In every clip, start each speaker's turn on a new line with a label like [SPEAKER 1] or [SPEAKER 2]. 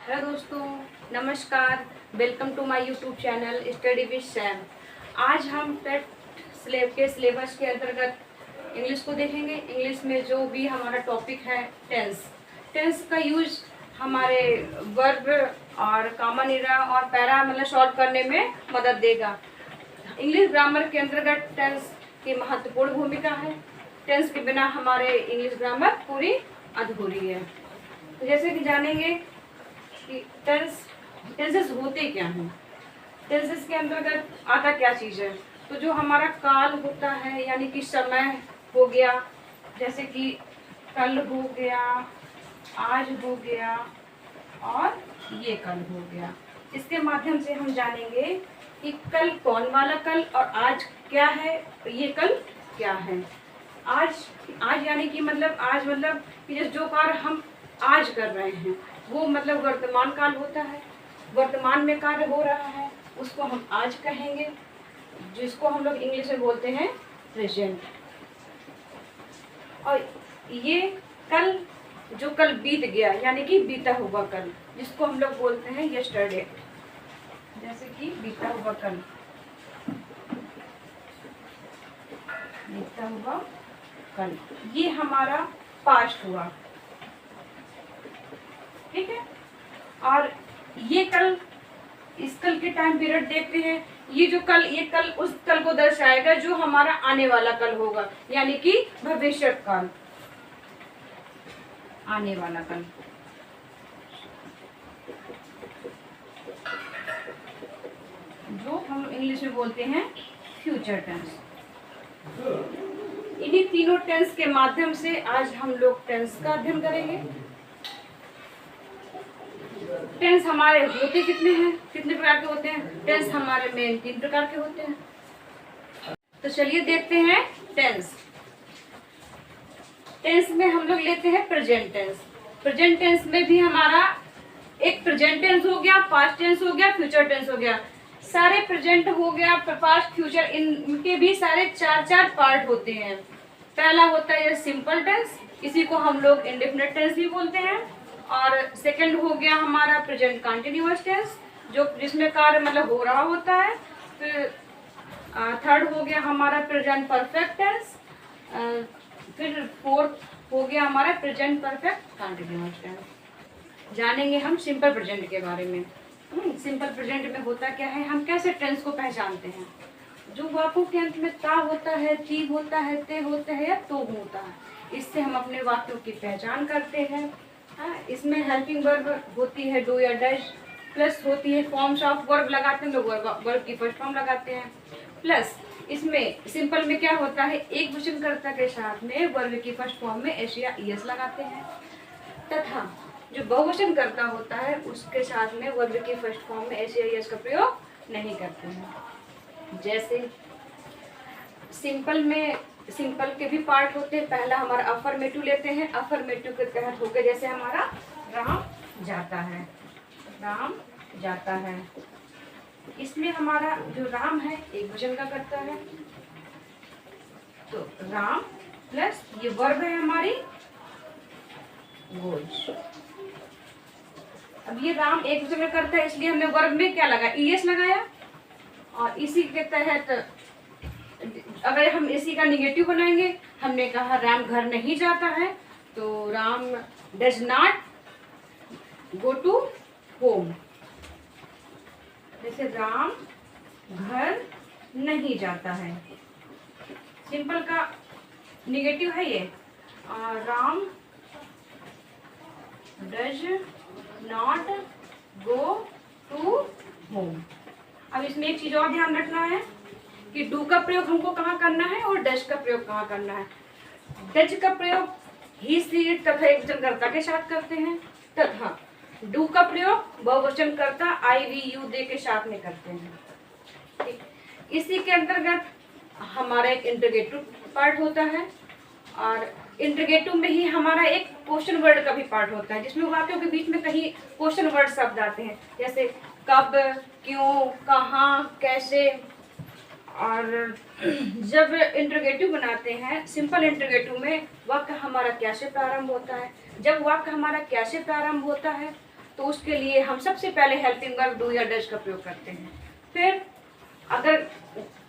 [SPEAKER 1] Hello दोस्तों, नमस्कार। Welcome to my YouTube channel study with Sam. आज हम टेट के सिलेबस के अंतर्गत इंग्लिश को देखेंगे। इंग्लिश में जो भी हमारा टॉपिक है टेंस का यूज हमारे वर्ब और कॉमन एरा और पैरा मतलब सॉल्व करने में मदद देगा। इंग्लिश ग्रामर के अंतर्गत टेंस की महत्वपूर्ण भूमिका है। टेंस के बिना हमारे इंग्लिश ग्रामर पूरी अधूरी है। तो जैसे कि जानेंगे कि टेंसेस होते क्या हैं, टेंसेस के अंतर्गत आता क्या चीज़ है। तो जो हमारा काल होता है यानी कि समय हो गया, जैसे कि कल हो गया, आज हो गया और ये कल हो गया। इसके माध्यम से हम जानेंगे कि कल कौन वाला कल और आज क्या है, ये कल क्या है। आज यानी कि मतलब आज मतलब कि जो कार्य हम आज कर रहे हैं वो मतलब वर्तमान काल होता है। वर्तमान में कार्य हो रहा है उसको हम आज कहेंगे, जिसको हम लोग इंग्लिश में बोलते हैं प्रेजेंट। और ये कल जो कल बीत गया यानी कि बीता हुआ कल, जिसको हम लोग बोलते हैं यस्टरडे। जैसे कि बीता हुआ कल, बीता हुआ कल, ये हमारा पास्ट हुआ, ठीक है। और ये कल, इस कल के टाइम पीरियड देखते हैं। ये जो कल, ये कल उस कल को दर्शाएगा जो हमारा आने वाला कल होगा, यानी कि भविष्य काल, आने वाला कल। जो हम इंग्लिश में बोलते हैं फ्यूचर टेंस। इन्हीं तीनों टेंस के माध्यम से आज हम लोग टेंस का अध्ययन करेंगे। टेंस हमारे होते कितने हैं, कितने प्रकार के होते हैं। टेंस हमारे मेन 3 प्रकार के होते हैं। तो चलिए देखते हैं टेंस। टेंस में हम लोग लेते हैं प्रेजेंट टेंस। प्रेजेंट टेंस में भी हमारा एक प्रेजेंट टेंस हो गया, पास्ट टेंस हो गया, फ्यूचर टेंस हो गया। सारे प्रेजेंट हो गया, पास्ट, फ्यूचर, इनके भी सारे 4 पार्ट होते हैं। पहला होता है सिंपल टेंस, इसी को हम लोग इंडेफिनिट टेंस भी बोलते हैं। और सेकंड हो गया हमारा प्रेजेंट कंटिन्यूअस टेंस, जो जिसमें कार्य मतलब हो रहा होता है। फिर थर्ड हो गया हमारा प्रेजेंट परफेक्ट टेंस। फिर फोर्थ हो गया हमारा प्रेजेंट परफेक्ट कंटिन्यूअस टेंस। जानेंगे हम सिंपल प्रेजेंट के बारे में। सिंपल प्रेजेंट में होता क्या है, हम कैसे टेंस को पहचानते हैं। जो वाक्यों के अंत में ता होता है, ती होता है, ते होता है या तो होता है, इससे हम अपने वाक्यों की पहचान करते हैं। इसमें हेल्पिंग वर्ब होती है डू या डैश, प्लस होती है फॉर्म्स ऑफ वर्ब लगाते हैं लोग, वर्ब की फर्स्ट फॉर्म लगाते हैं। प्लस इसमें सिंपल में क्या होता है, एक वचनकर्ता के साथ में वर्ब की फर्स्ट फॉर्म में एस या ईएस लगाते हैं, तथा जो बहुवचन करता होता है उसके साथ में वर्ब की फर्स्ट फॉर्म में एस या ईएस का प्रयोग नहीं करते हैं। जैसे सिंपल में सिंपल के भी पार्ट होते हैं। पहला हमारा अफर्मेटिव लेते हैं। अफर्मेटिव के तहत हो गया जैसे हमारा राम जाता है, राम जाता है। इसमें हमारा जो राम है एक वचन का करता है, तो राम प्लस ये वर्ब है हमारी गोज। अब ये राम एक वचन का करता है, इसलिए हमने वर्ब में क्या लगाया, ईएस लगाया। और इसी के तहत अगर हम इसी का निगेटिव बनाएंगे, हमने कहा राम घर नहीं जाता है, तो Ram does not go to home. जैसे राम घर नहीं जाता है, सिंपल का निगेटिव है ये। Ram does not go to home. अब इसमें एक चीज और ध्यान रखना है कि डू का प्रयोग हमको कहाँ करना है और डज का प्रयोग कहाँ करना है। डज का प्रयोग ही, सी तथा एक वचनकर्ता के साथ करते हैं, तथा डू का प्रयोग बहुवचनकर्ता आई, वी, यू, दे के साथ में करते हैं। इसी के अंतर्गत हमारा एक इंटरगेटिव पार्ट होता है, और इंटरगेटिव में ही हमारा एक क्वेश्चन वर्ड का भी पार्ट होता है, जिसमें वाक्यों के बीच में कहीं क्वेश्चन वर्ड शब्द आते हैं, जैसे कब, क्यों, कहाँ, कैसे। और जब इंटरोगेटिव बनाते हैं, सिंपल इंटरोगेटिव में वाक्य हमारा कैसे प्रारंभ होता है। जब वाक्य हमारा कैसे प्रारंभ होता है तो उसके लिए हम सबसे पहले हेल्पिंग वर्ब डू या डज का प्रयोग करते हैं। फिर अगर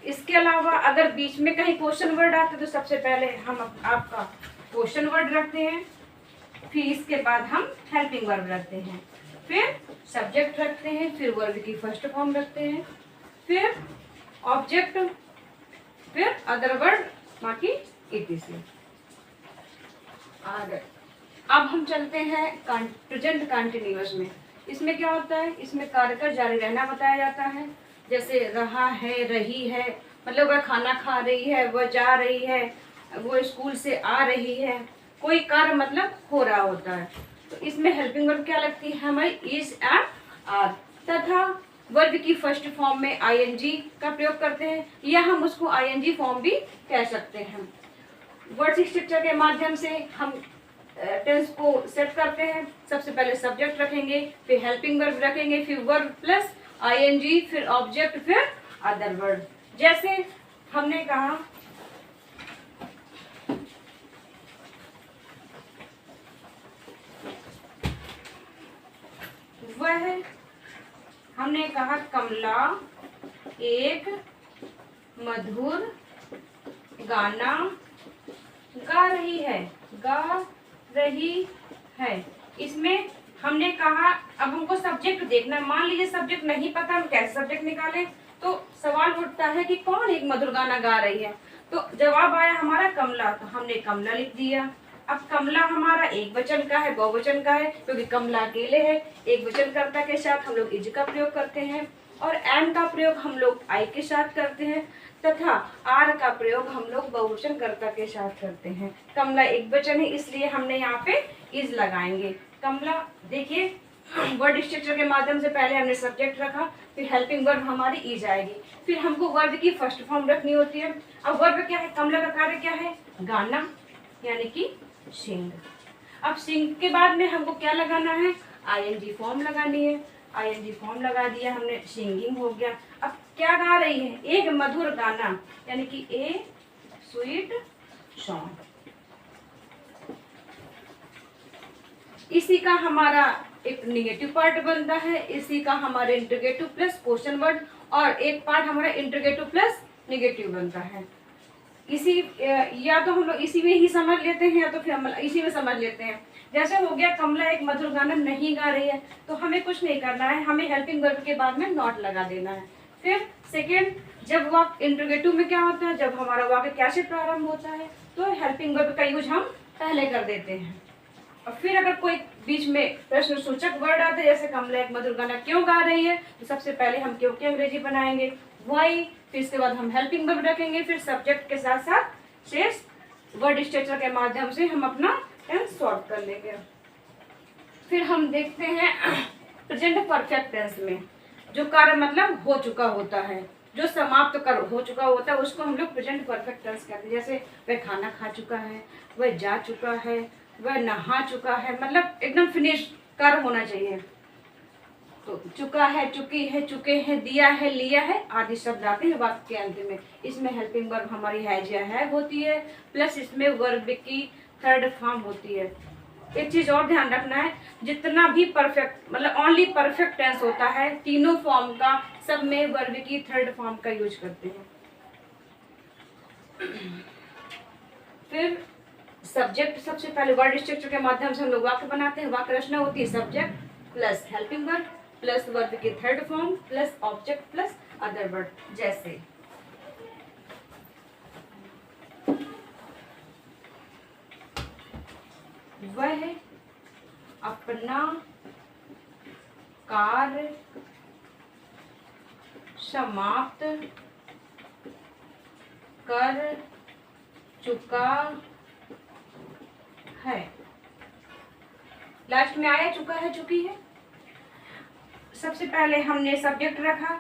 [SPEAKER 1] इसके अलावा अगर बीच में कहीं क्वेश्चन वर्ड आते तो सबसे पहले हम आपका क्वेश्चन वर्ड रखते हैं, फिर इसके बाद हम हेल्पिंग वर्ब रखते हैं, फिर सब्जेक्ट रखते हैं, फिर वर्ब की फर्स्ट फॉर्म रखते हैं, फिर ऑब्जेक्ट, फिर अदर वर्ड, बाकी etc। अब हम चलते हैं प्रेजेंट कंटिन्यूअस में। इसमें क्या होता है, इसमें कार्य का जारी रहना बताया जाता है। जैसे रहा है, रही है, मतलब वह खाना खा रही है, वह जा रही है, वो स्कूल से आ रही है, कोई कार्य मतलब हो रहा होता है। तो इसमें हेल्पिंग वर्ब क्या लगती है हमारी, इज एंड आर, तथा वर्ब की फर्स्ट फॉर्म में ing का प्रयोग करते हैं, या हम उसको ing फॉर्म भी कह सकते हैं। वर्ड स्ट्रक्चर के माध्यम से हम टेंस को सेट करते हैं। सबसे पहले सब्जेक्ट रखेंगे, फिर हेल्पिंग वर्ब रखेंगे, फिर वर्ब प्लस ing, फिर ऑब्जेक्ट, फिर अदर वर्ड। जैसे हमने कहा कमला एक मधुर गाना गा रही है, गा रही है। इसमें हमने कहा अब हमको सब्जेक्ट देखना है। मान लीजिए सब्जेक्ट नहीं पता, हम कैसे सब्जेक्ट निकालें, तो सवाल उठता है कि कौन एक मधुर गाना गा रही है। तो जवाब आया हमारा कमला, तो हमने कमला लिख दिया। अब कमला हमारा एक वचन का है, बहुवचन का है, क्योंकि कमला अकेले है। एक वचनकर्ता के साथ हम लोग इज का प्रयोग करते हैं, और एन का प्रयोग हम लोग आई के साथ करते हैं, तथा आर का प्रयोग हम लोग बहुवचनकर्ता के साथ करते हैं। कमला एक वचन है, इसलिए हमने यहाँ पे इज लगाएंगे। कमला, देखिए वर्ड स्ट्रक्चर के माध्यम से पहले हमने सब्जेक्ट रखा, फिर हेल्पिंग वर्ब हमारी इज आएगी, फिर हमको वर्ब की फर्स्ट फॉर्म रखनी होती है। अब वर्ब क्या है, कमला का कार्य क्या है, गाना, यानी कि सिंग। अब सिंग के बाद में हमको क्या लगाना है, ing फॉर्म लगानी है। ing फॉर्म लगा दिया हमने, सिंगिंग हो गया। अब क्या गा रही है, एक मधुर गाना, यानी कि ए स्वीट सॉन्ग। इसी का हमारा एक निगेटिव पार्ट बनता है, इसी का हमारा इंटरोगेटिव प्लस क्वेश्चन वर्ड, और एक पार्ट हमारा इंटरोगेटिव प्लस निगेटिव बनता है। इसी या तो हम लोग इसी में ही समझ लेते हैं, या तो फिर हम इसी में समझ लेते हैं। जैसे हो गया कमला एक मधुर गाना नहीं गा रही है, तो हमें कुछ नहीं करना है, हमें हेल्पिंग वर्ब के बाद में नॉट लगा देना है। फिर सेकेंड, जब वाक्य इंटरोगेटिव में क्या होता है, जब हमारा वाक्य क्या से प्रारंभ होता है, तो हेल्पिंग वर्ब का यूज हम पहले कर देते हैं। और फिर अगर कोई बीच में प्रश्न सूचक वर्ड आता है, जैसे कमला एक मधुर गाना क्यों गा रही है, तो सबसे पहले हम क्यों की अंग्रेजी बनाएंगे, वाई, फिर इसके बाद हम हेल्पिंग वर्ब रखेंगे, फिर सब्जेक्ट के साथ साथ शेष वर्ड स्ट्रक्चर के माध्यम से हम अपना टेंस सॉल्व कर लेंगे। फिर हम देखते हैं प्रेजेंट परफेक्ट टेंस में जो कार्य मतलब हो चुका होता है, जो समाप्त कर हो चुका होता है, उसको हम लोग प्रेजेंट परफेक्ट टेंस कहते हैं। जैसे वह खाना खा चुका है, वह जा चुका है, वह नहा चुका है, मतलब एकदम फिनिश कार्य होना चाहिए। तो चुका है, चुकी है, चुके हैं, दिया है, लिया है आदि शब्द आते हैं वाक्य के अंत में। इसमें हेल्पिंग वर्ब हमारी हैज या है होती है, प्लस इसमें वर्ब की थर्ड फॉर्म होती है। एक चीज और ध्यान रखना है, जितना भी परफेक्ट मतलब ओनली परफेक्ट टेंस होता है, तीनों फॉर्म का, सब में वर्ब की थर्ड फॉर्म का यूज करते हैं। फिर सब्जेक्ट, सबसे पहले वर्ड स्ट्रक्चर के माध्यम से हम लोग वाक्य बनाते हैं। वाक्य रचना होती है subject plus helping verb plus verb की third form plus object plus other word. जैसे वह अपना कार्य समाप्त कर चुका है। लास्ट में आया चुका है, चुकी है। सबसे पहले हमने सब्जेक्ट रखा,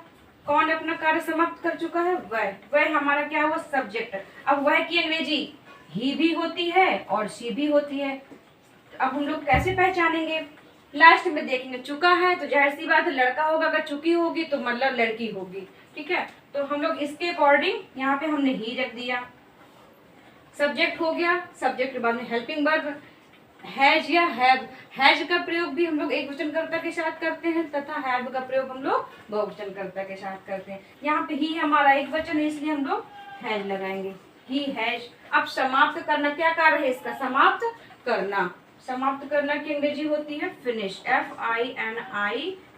[SPEAKER 1] कौन अपना कार्य समाप्त कर चुका है, वह हमारा क्या हुआ, सब्जेक्ट। अब वह की अंग्रेजी ही भी होती है और सी भी होती है। अब हम लोग कैसे पहचानेंगे, लास्ट में देखेंगे। चुका है तो जाहिर सी बात है लड़का होगा, अगर चुकी होगी तो मतलब लड़की होगी, ठीक है। तो हम लोग इसके अकॉर्डिंग यहाँ पे हमने ही रख दिया। सब्जेक्ट हो गया, सब्जेक्ट के बाद में हेल्पिंग वर्ब, हैज या हैव, हैज का प्रयोग भी हम लोग एक वचन कर्ता के साथ करते हैं तथा हैव का प्रयोग हम लोग बहुवचन कर्ता के साथ करते हैं। यहाँ पे ही हमारा एक वचन है इसलिए हम लोग हैज लगाएंगे, ही हैज। अब समाप्त करना क्या कार्य है इसका, समाप्त करना। समाप्त करना की अंग्रेजी होती है फिनिश,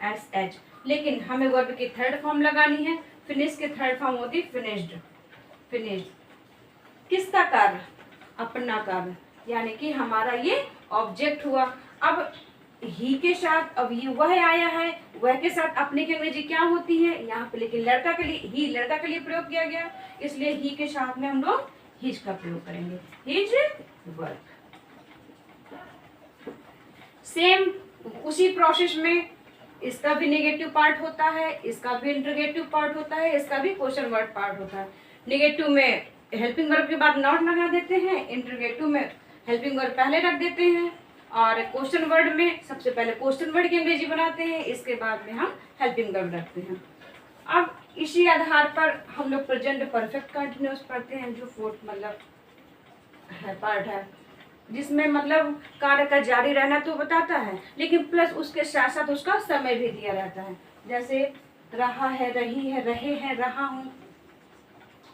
[SPEAKER 1] FINISH। लेकिन हमें वर्ब की थर्ड फॉर्म लगानी है, फिनिश की थर्ड फॉर्म होती है फिनिश्ड। फिनिश्ड किसका कार्य, अपना कार्य, यानी कि हमारा ये ऑब्जेक्ट हुआ। अब ही के साथ, अब ये वह आया है, वह के साथ अपने की अंग्रेजी क्या होती है यहाँ पे, लेकिन लड़का के लिए, ही लड़का के लिए प्रयोग किया गया, इसलिए ही के साथ में हम लोग हिज का प्रयोग करेंगे, हिज वर्क। सेम उसी प्रोसेस में इसका भी नेगेटिव पार्ट होता है, इसका भी इंटरोगेटिव पार्ट होता है, इसका भी क्वेश्चन वर्ड पार्ट होता है। नेगेटिव में हेल्पिंग वर्ब के बाद नॉट लगा देते हैं, इंटरोगेटिव में हेल्पिंग वर्ब पहले रख देते हैं, और क्वेश्चन वर्ड में सबसे पहले क्वेश्चन वर्ड की अंग्रेजी बनाते हैं, इसके बाद में हम हेल्पिंग वर्ब रखते हैं। अब इसी आधार पर हम लोग प्रेजेंट परफेक्ट कंटिन्यूअस पढ़ते हैं, जो फोर्थ मतलब है पार्ट है, जिसमें मतलब कार्य का जारी रहना तो बताता है, लेकिन प्लस उसके साथ साथ उसका समय भी दिया रहता है। जैसे रहा है, रही है, रहे हैं, रहा हूँ,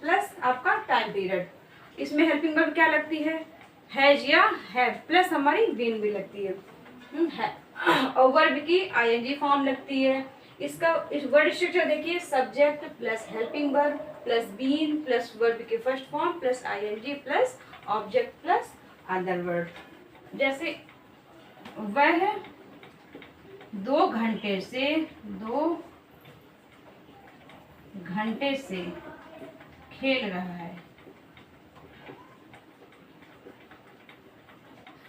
[SPEAKER 1] प्लस आपका टाइम पीरियड। इसमें हेल्पिंग वर्ब क्या लगती है, हैज या हैव, प्लस हमारी बीन भी लगती है, और वर्ब की ING फॉर्म लगती है। इसका इस वर्ड स्ट्रक्चर देखिए, subject plus helping verb plus been plus verb की first form plus ING plus object plus other word. जैसे वह 2 घंटे से खेल रहा है।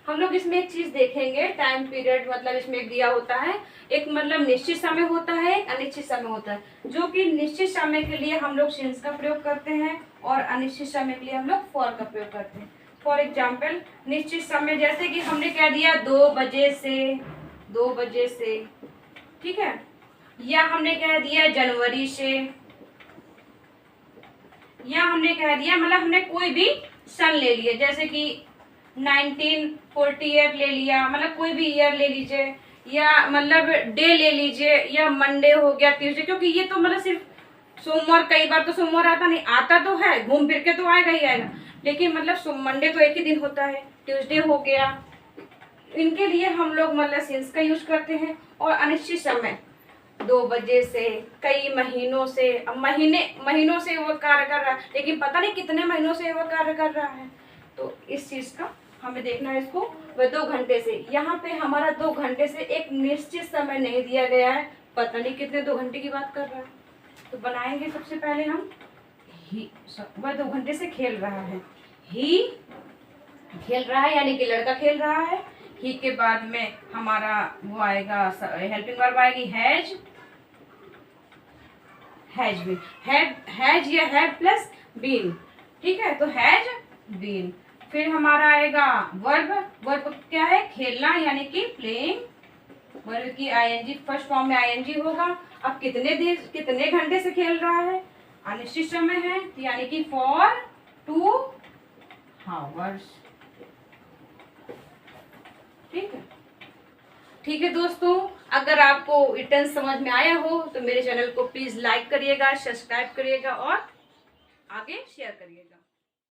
[SPEAKER 1] हम लोग इसमें एक चीज देखेंगे, टाइम पीरियड मतलब इसमें एक दिया होता है, एक मतलब निश्चित समय होता है, एक अनिश्चित समय होता है। जो कि निश्चित समय के लिए हम लोग सिंस का प्रयोग करते हैं और अनिश्चित समय के लिए हम लोग फॉर का प्रयोग करते हैं। फॉर एग्जाम्पल निश्चित समय, जैसे कि हमने कह दिया 2 बजे से, ठीक है, या हमने कह दिया जनवरी से, या हमने कह दिया मतलब हमने कोई भी सन ले लिया, जैसे कि 1948 ले लिया, मतलब कोई भी ईयर ले लीजिए, या मतलब डे ले लीजिए, या मंडे हो गया, ट्यूसडे, क्योंकि ये तो मतलब सिर्फ सोमवार, कई बार तो सोमवार आता नहीं, आता तो है, घूम फिर के तो आएगा ही आएगा, लेकिन मतलब मंडे तो एक ही दिन होता है, ट्यूसडे हो गया, इनके लिए हम लोग मतलब सिंस का यूज करते हैं। और अनिश्चित समय 2 बजे से, कई महीनों से, अब महीनों से वो कार्य कर रहा है, लेकिन पता नहीं कितने महीनों से वो कार्य कर रहा है, तो इस चीज का हमें देखना है इसको। वह 2 घंटे से, यहाँ पे हमारा 2 घंटे से एक निश्चित समय नहीं दिया गया है, पता नहीं कितने 2 घंटे की बात कर रहा है, तो बनाएंगे सबसे पहले हम ही। वह 2 घंटे से खेल रहा है, ही खेल रहा है यानी कि लड़का खेल रहा है। ही के बाद में हमारा वो आएगा, हेल्पिंग वर्ब आएगी हैज, भी हैज या हैव प्लस बीन, ठीक है, तो हैज बीन। फिर हमारा आएगा वर्ब क्या है, खेलना यानी कि प्लेइंग, वर्ब की ING फर्स्ट फॉर्म में ING होगा। अब कितने घंटे से खेल रहा है, अनिश्चित समय है, यानी कि फॉर 2 hours, ठीक है दोस्तों। अगर आपको रिटर्न समझ में आया हो तो मेरे चैनल को प्लीज लाइक करिएगा, सब्सक्राइब करिएगा और आगे शेयर करिएगा।